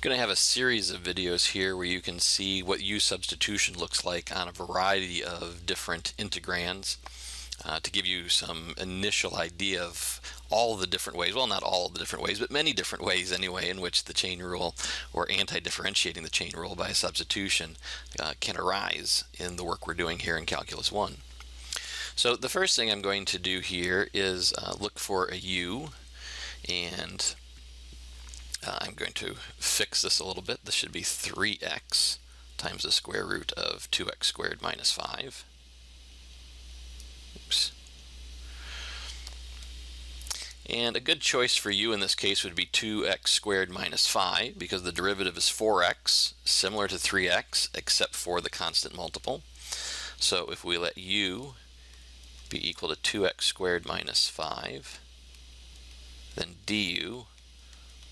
Going to have a series of videos here where you can see what U substitution looks like on a variety of different integrands to give you some initial idea of all the different ways, well, not all the different ways, but many different ways anyway, in which the chain rule or anti-differentiating the chain rule by substitution can arise in the work we're doing here in Calculus 1. So the first thing I'm going to do here is look for a U, and I'm going to fix this a little bit. This should be 3x times the square root of 2x squared minus 5. Oops. And a good choice for u in this case would be 2x squared minus 5, because the derivative is 4x, similar to 3x, except for the constant multiple. So if we let u be equal to 2x squared minus 5, then du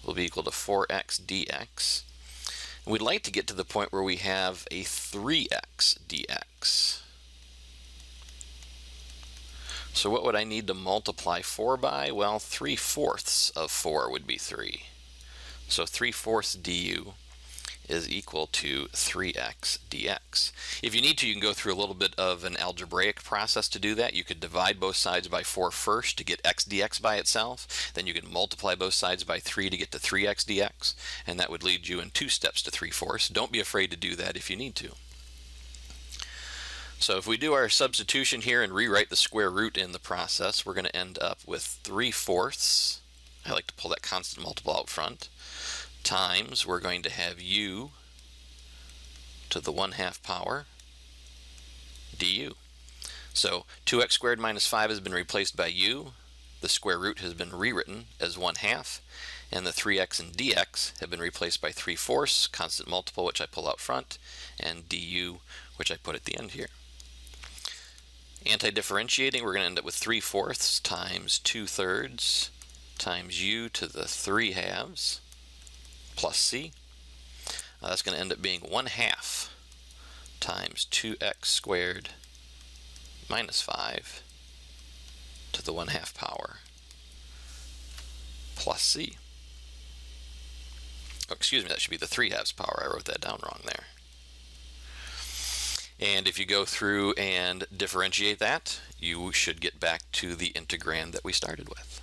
will be equal to 4x dx. And we'd like to get to the point where we have a 3x dx. So what would I need to multiply 4 by? Well, 3/4 of 4 would be 3. So 3/4 du is equal to 3x dx. If you need to, you can go through a little bit of an algebraic process to do that. You could divide both sides by 4 first to get x dx by itself. Then you can multiply both sides by 3 to get to 3x dx. And that would lead you in 2 steps to 3/4. Don't be afraid to do that if you need to. So if we do our substitution here and rewrite the square root in the process, we're going to end up with 3/4. I like to pull that constant multiple out front. Times, we're going to have u to the 1/2 power du. So 2x squared minus 5 has been replaced by u. The square root has been rewritten as 1/2. And the 3x and dx have been replaced by 3/4, constant multiple, which I pull out front, and du, which I put at the end here. Anti-differentiating, we're going to end up with 3/4 times 2/3 times u to the 3/2 plus c. That's going to end up being 1/2 times 2x squared minus 5 to the 1/2 power plus c. Oh, excuse me, that should be the 3/2 power. I wrote that down wrong there. And if you go through and differentiate that, you should get back to the integrand that we started with.